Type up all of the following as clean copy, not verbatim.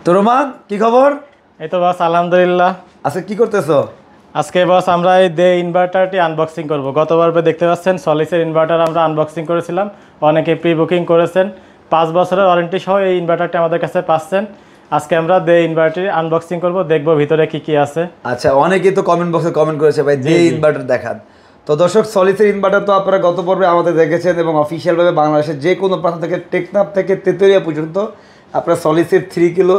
তো রোমান কি খবর? এই তো বস আলহামদুলিল্লাহ। আজকে কি করতেছো? আজকে বস আমরা এই দে ইনভার্টারটি আনবক্সিং করব। গতবার দেখতে পাচ্ছেন সলিসের ইনভার্টার আমরা আনবক্সিং করেছিলাম, অনেকে প্রি বুকিং করেছেন। 5 বছরের ওয়ারেন্টি সহ এই ইনভার্টারটি আমাদের কাছে পাচ্ছেন। আজকে আমরা দে ইনভার্টারটি আনবক্সিং করব, দেখব ভিতরে কি কি আছে। আচ্ছা, অনেকেই তো কমেন্ট বক্সে কমেন্ট করেছে ভাই দে ইনভার্টার দেখান। তো দর্শক, সলিসের ইনভার্টার তো আপনারা গত পর্বে আমাদের দেখেছেন এবং অফিসিয়ালভাবে বাংলাদেশের যে কোনো প্রান্ত থেকে টেকনাফ থেকে তেতুলিয়া পর্যন্ত আপনারা সলিসের 3 কিলো,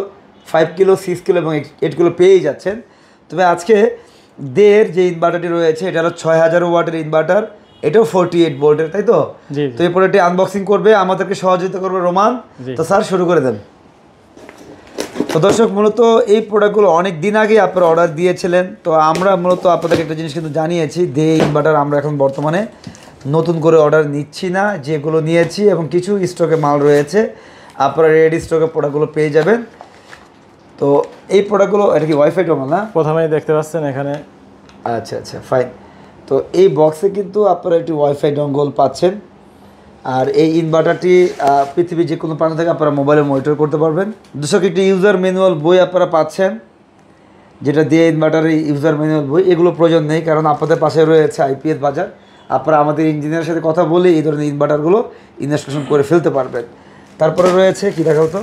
5 কিলো, 6 কিলো এবং 8 কিলো পেয়েই যাচ্ছেন। তবে আজকে দের যে ইনভার্টারটি রয়েছে এটা হলো 6000 ওয়াটের ইনভার্টার, এটাও 48 ভোল্টের, তাই তো? তো এই প্রোডাক্টটি আনবক্সিং করবে, আমাদেরকে সহযোগিতা করবে রোমান। তো স্যার শুরু করে দেন। তো দর্শক, মূলত এই প্রোডাক্টগুলো অনেক দিন আগে আপনারা অর্ডার দিয়েছিলেন। তো আমরা মূলত আপনাদেরকে একটা জিনিস কিন্তু জানিয়েছি, দে ইনভার্টার আমরা এখন বর্তমানে নতুন করে অর্ডার নিচ্ছি না, যেগুলো নিয়েছি এবং কিছু স্টকে মাল রয়েছে, আপনারা রেডি স্টকে প্রোডাক্টগুলো পেয়ে যাবেন। তো এই প্রোডাক্টগুলো, এটা কি ওয়াইফাই ডোঙ্গল না? প্রথমেই দেখতে পাচ্ছেন এখানে। আচ্ছা আচ্ছা, ফাইন। তো এই বক্সে কিন্তু আপনারা একটি ওয়াইফাই ডোঙ্গল পাচ্ছেন। আর এই ইনভার্টারটি পৃথিবীর যে কোনো প্রান্ত থেকে আপনারা মোবাইলে মনিটর করতে পারবেন। দর্শক, একটি ইউজার ম্যানুয়াল বই আপনারা পাচ্ছেন, যেটা দিয়ে ইনভার্টারের ইউজার ম্যানুয়াল বই, এগুলো প্রয়োজন নেই, কারণ আপনাদের পাশে রয়েছে আইপিএস বাজার। আপনারা আমাদের ইঞ্জিনিয়ারের সাথে কথা বলে এই ধরনের ইনভার্টারগুলো ইনস্টলেশন করে ফেলতে পারবেন। তারপরে রয়েছে কি দেখাও তো,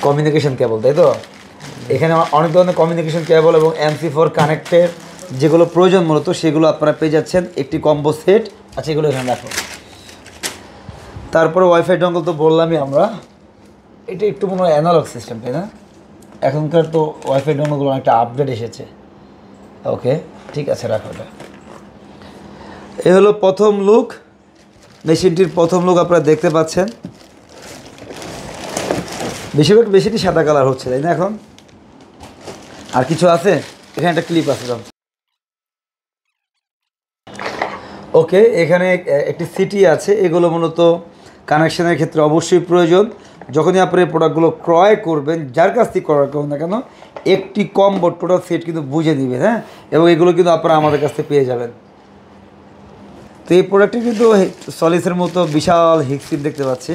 কমিউনিকেশন কেবল, তাই তো? এখানে অনেক ধরনের কমিউনিকেশন কেবল এবং MC4 কানেক্টের যেগুলো প্রয়োজন মূলত সেগুলো আপনারা পেয়ে যাচ্ছেন, একটি কম্বো সেট। আচ্ছা, এগুলো এখানে রাখো। তারপরে ওয়াইফাই ডঙ্গল তো বললামই আমরা, এটা একটু মনে হয় অ্যানালগ সিস্টেম, তাই না? এখনকার তো ওয়াইফাই ডঙ্গলগুলো অনেকটা আপডেট এসেছে। ওকে, ঠিক আছে, রাখো এটা। এ হলো প্রথম লুক, মেশিনটির প্রথম লুক আপনারা দেখতে পাচ্ছেন। বেশিরভাগ মেশিনটি সাদা কালার হচ্ছে, তাই না? এখন আর কিছু আছে, এখানে একটা ক্লিপ আছে। ওকে, এখানে একটি সিটি আছে। এগুলো মূলত কানেকশনের ক্ষেত্রে অবশ্যই প্রয়োজন। যখনই আপনি এই প্রোডাক্টগুলো ক্রয় করবেন, যার কাছ থেকে ক্রয় করুন না কেন, একটি কম্বো টোটাল সেট কিন্তু বুঝে নেবে, হ্যাঁ? এবং এগুলো কিন্তু আপনারা আমাদের কাছ থেকে পেয়ে যাবেন। তো এই প্রোডাক্টটি কিন্তু সলিসের মতো বিশাল হিটসিপ দেখতে পাচ্ছি।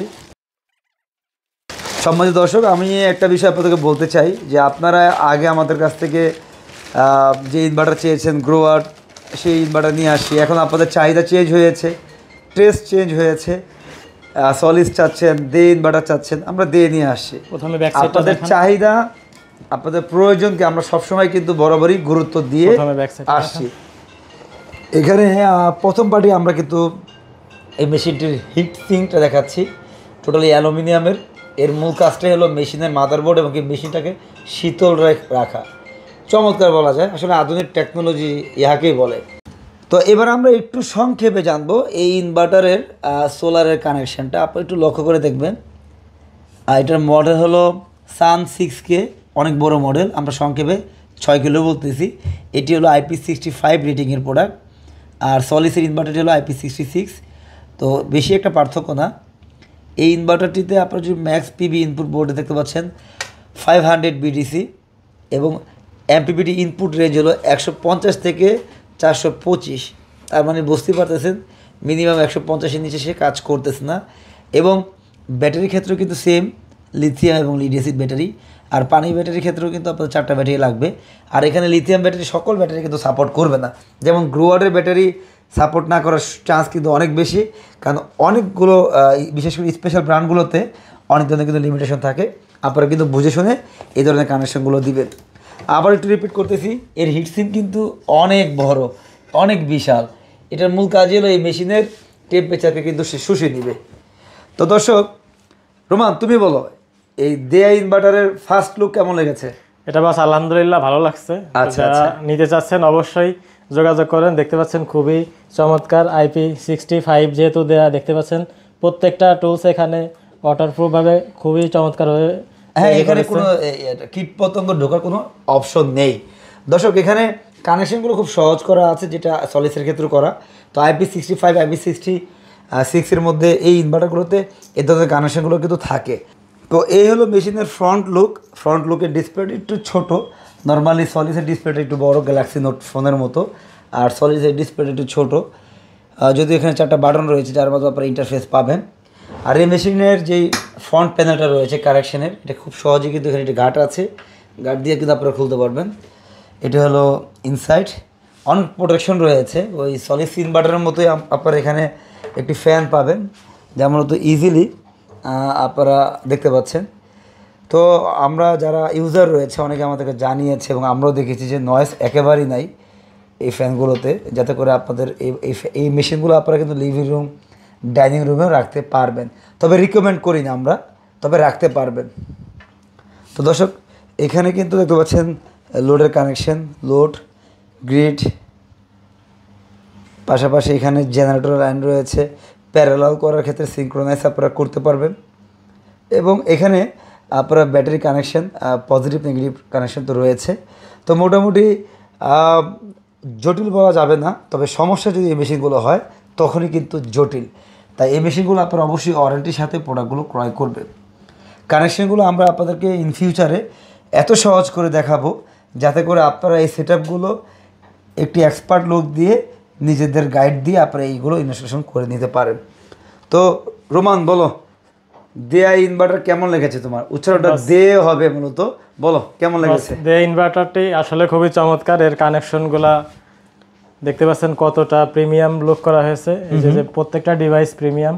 সম্মানিত দর্শক, আমি একটা বিষয় আপনাদেরকে বলতে চাই যে আপনারা আগে আমাদের কাছ থেকে যে ইনভার্টার চেয়েছেন গ্রোয়ার, সেই ইনভার্টার নিয়ে আসি। এখন আপনাদের চাহিদা চেঞ্জ হয়েছে, টেস্ট চেঞ্জ হয়েছে, সলিস চাচ্ছেন, দে ইনভার্টার চাচ্ছেন, আমরা দে নিয়ে আসছি। প্রথমে আপনাদের চাহিদা, আপনাদের প্রয়োজনকে আমরা সবসময় কিন্তু বরাবরই গুরুত্ব দিয়ে আসছি। এখানে প্রথম পার্টি আমরা কিন্তু এই মেশিনটির হিট সিঙ্কটা দেখাচ্ছি, টোটালি অ্যালুমিনিয়ামের। এর মূল কাজটাই হলো মেশিনের মাদারবোর্ড এবং এই মেশিনটাকে শীতল রাখা। চমৎকার বলা যায়, আসলে আধুনিক টেকনোলজি ইহাকেই বলে। তো এবার আমরা একটু সংক্ষেপে জানবো এই ইনভার্টারের সোলারের কানেকশানটা। আপনি একটু লক্ষ্য করে দেখবেন। এটার মডেল হলো সান 6K, অনেক বড় মডেল। আমরা সংক্ষেপে 6 কিলো বলতেছি। এটি হলো IP65 রেটিংয়ের প্রোডাক্ট, আর সলিসের ইনভার্টারটি হলো IP66। তো বেশি একটা পার্থক্য না। এই ইনভার্টারটিতে আপনারা যদি ম্যাক্স পিবি ইনপুট বোর্ডে দেখতে পাচ্ছেন 500 BTC এবং MPPT ইনপুট রেঞ্জ হলো 150 থেকে 425। তার মানে বুঝতেই পারতেছেন মিনিমাম 150-এর নিচে সে কাজ করতেছে না। এবং ব্যাটারির ক্ষেত্রেও কিন্তু সেম, লিথিয়াম এবং লিড অ্যাসিড ব্যাটারি। আর পানি ব্যাটারির ক্ষেত্রেও কিন্তু আপনাদের 4টা ব্যাটারি লাগবে। আর এখানে লিথিয়াম ব্যাটারি সকল ব্যাটারি কিন্তু সাপোর্ট করবে না, যেমন গ্রোয়ারের ব্যাটারি সাপোর্ট না করার চান্স কিন্তু অনেক বেশি, কারণ অনেকগুলো বিশেষ করে স্পেশাল ব্র্যান্ডগুলোতে অনেক ধরনের কিন্তু লিমিটেশন থাকে। আপনারা কিন্তু বুঝে শুনে এই ধরনের কানেকশনগুলো দিবেন। আবার একটু রিপিট করতেছি, এর হিটসিঙ্ক কিন্তু অনেক বড়, অনেক বিশাল। এটার মূল কাজ হলো এই মেশিনের টেম্পারেচারকে কিন্তু সে শুষে নেবে। তো দর্শক, রোমান তুমি বলো, এই দেয়া ইনভার্টারের ফার্স্ট লুক কেমন লেগেছে? এটা বাস আলহামদুলিল্লাহ ভালো লাগছে। যারা নিতে চাচ্ছেন অবশ্যই যোগাযোগ করেন। দেখতে পাচ্ছেন খুবই চমৎকার IP65 যেহেতু দেয়া, দেখতে পাচ্ছেন প্রত্যেকটা টুলস এখানে ওয়াটারপ্রুফভাবে খুবই চমৎকার হয়ে। হ্যাঁ, এখানে কোনো কীট পতঙ্গ ঢোকার কোনো অপশন নেই। দর্শক, এখানে কানেকশনগুলো খুব সহজ করা আছে, যেটা সলিসের ক্ষেত্রে করা। তো IP65, IP66 মধ্যে এই ইনভার্টারগুলোতে এ ধরনের কানেকশনগুলো কিন্তু থাকে। তো এই হলো মেশিনের ফ্রন্ট লুক। ফ্রন্ট লুকের ডিসপ্লেটা একটু ছোট, নর্মালি সলিসের ডিসপ্লেটা একটু বড়, গ্যালাক্সি নোট ফোনের মতো। আর সলিসের ডিসপ্লেটা একটু ছোটো, যদিও এখানে 4টা বাটন রয়েছে যার মাধ্যমে আপনারা ইন্টারফেস পাবেন। আর এই মেশিনের যেই ফ্রন্ট প্যানেলটা রয়েছে কারেকশনের, এটা খুব সহজে কিন্তু এখানে একটি গার্ড আছে, গার্ড দিয়ে কিন্তু আপনারা খুলতে পারবেন। এটা হলো ইনসাইড, অনেক প্রোটেকশন রয়েছে, ওই সলিড ইনভার্টারের মতোই আপনারা এখানে একটি ফ্যান পাবেন, যেমন তো ইজিলি আপনারা দেখতে পাচ্ছেন। তো আমরা যারা ইউজার রয়েছে অনেকে আমাদেরকে জানিয়েছে এবং আমরাও দেখেছি যে নয়েজ একেবারেই নাই এই ফ্যানগুলোতে, যাতে করে আপনাদের এই মেশিনগুলো আপনারা কিন্তু লিভিং রুম ডাইনিং রুমেও রাখতে পারবেন। তবে রিকমেন্ড করি না আমরা, তবে রাখতে পারবেন। তো দর্শক এখানে কিন্তু দেখতে পাচ্ছেন লোডের কানেকশন, লোড গ্রিড, পাশাপাশি এখানে জেনারেটর লাইন রয়েছে, প্যারালাল করার ক্ষেত্রে সিনক্রোনাইজ আপনারা করতে পারবেন। এবং এখানে আপনারা battery connection, positive negative connection তো রয়েছে। তো মোটামুটি জটিল বলা যাবে না, তবে সমস্যা যদি এই মেশিনগুলো হয় তখনই কিন্তু জটিল। তাই এই মেশিনগুলো আপনারা অবশ্যই ওয়ারেন্টির সাথে প্রোডাক্টগুলো ক্রয় করবেন। কানেকশনগুলো আমরা আপনাদেরকে ইন ফিউচারে এত সহজ করে দেখাবো যাতে করে আপনারা এই সেটআপগুলো একটি এক্সপার্ট লোক দিয়ে নিজেদের গাইড দিয়ে আপনারা এইগুলো ইনস্টলেশন করে নিতে পারেন। তো রোমান বলো, দেয়া ইনভার্টার কেমন লেগেছে তোমার? উচ্চারণটা দে হবে মূলত, বলো কেমন লেগেছে? দে ইনভার্টারটি আসলে খুবই চমৎকার। এর কানেকশনগুলা দেখতে পাচ্ছেন কতটা প্রিমিয়াম লুক করা হয়েছে, এই যে প্রত্যেকটা ডিভাইস প্রিমিয়াম,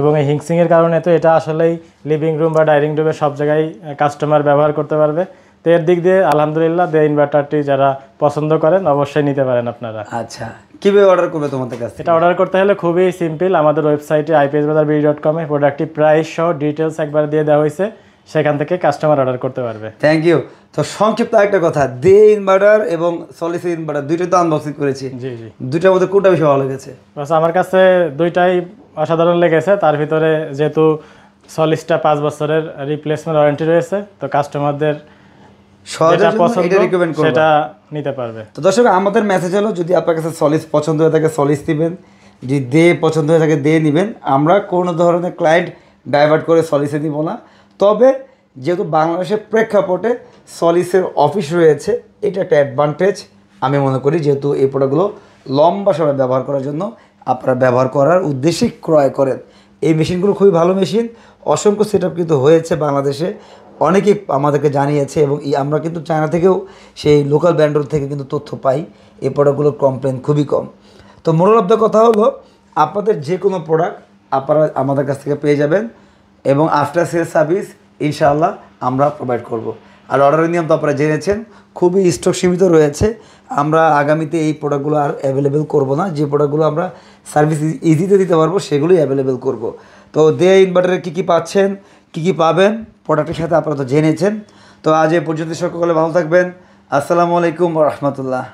এবং এই হিংসিং এর কারণে তো এটা আসলেই লিভিং রুম বা ডাইনিং রুমে সব জায়গায় কাস্টমার ব্যবহার করতে পারবে। তো এর দিক দিয়ে আলহামদুলিল্লাহ দে ইনভার্টারটি যারা পছন্দ করেন অবশ্যই নিতে পারেন আপনারা। আচ্ছা, কিভাবে অর্ডার করবে তোমাদের কাছে? এটা অর্ডার করতে হলে খুবই সিম্পল, আমাদের ওয়েবসাইটে iPSBazaar.com এ প্রোডাক্টটি প্রাইস সহ ডিটেলস একবার দিয়ে দেওয়া হয়েছে, সেখান থেকে কাস্টমার অর্ডার করতে পারবে। Thank you. তো সংক্ষিপ্ত একটা কথা, দে ইনভার্টার এবং সলিড ইনভার্টার দুইটা তো আনবক্সিং করেছি, জি জি, দুইটার মধ্যে কোনটা বেশি ভালো লেগেছে? বাস আমার কাছে দুইটাই অসাধারণ লেগেছে। তার ভিতরে যেহেতু সলিডটা 5 বছরের রিপ্লেসমেন্ট ওয়ারেন্টি রয়েছে, তো কাস্টমারদের যেটা পছন্দ সেটা নিতে পারবে। তো দর্শক আমাদের মেসেজ হলো, যদি আপনার কাছে সলিড পছন্দ হয়ে থাকে সলিড নেবেন, যদি দে পছন্দ হয়ে থাকে দে নেবেন। আমরা কোনো ধরনের ক্লায়েন্ট ডাইভার্ট করে সলিডে দিব না। তবে যেহেতু বাংলাদেশের প্রেক্ষাপটে সলিডের অফিস রয়েছে, এটা একটা অ্যাডভান্টেজ আমি মনে করি, যেহেতু এই প্রোডাক্টগুলো লম্বা সময় ব্যবহার করার জন্য আপনারা ব্যবহার করার উদ্দেশ্যেই ক্রয় করেন। এই মেশিনগুলো খুবই ভালো মেশিন, অসংখ্য সেটআপ কিন্তু হয়েছে বাংলাদেশে, অনেকেই আমাদেরকে জানিয়েছে, এবং আমরা কিন্তু চায়না থেকেও সেই লোকাল ব্র্যান্ডের থেকে কিন্তু তথ্য পাই, এই প্রোডাক্টগুলোর কমপ্লেন খুবই কম। তো মোরাল অফ দ্য কথা হলো, আপনাদের যে কোনো প্রোডাক্ট আপনারা আমাদের কাছ থেকে পেয়ে যাবেন, এবং আফটার সেল সার্ভিস ইনশাআল্লাহ আমরা প্রোভাইড করব। আর অর্ডারের নিয়ম তো আপনারা জেনেছেন, খুবই স্টক সীমিত রয়েছে। আমরা আগামীতে এই প্রোডাক্টগুলো আর অ্যাভেলেবেল করব না, যে প্রোডাক্টগুলো আমরা সার্ভিস ইজিতে দিতে পারবো সেগুলোই অ্যাভেলেবেল করব। তো দে ইনভার্টারে কী কী পাচ্ছেন, কী কী পাবেন প্রোডাক্টের সাথে আপনারা তো জেনেছেন। তো আজ এই পর্যন্ত সকলে ভালো থাকবেন। আসসালামু আলাইকুম ওয়া রাহমাতুল্লাহ।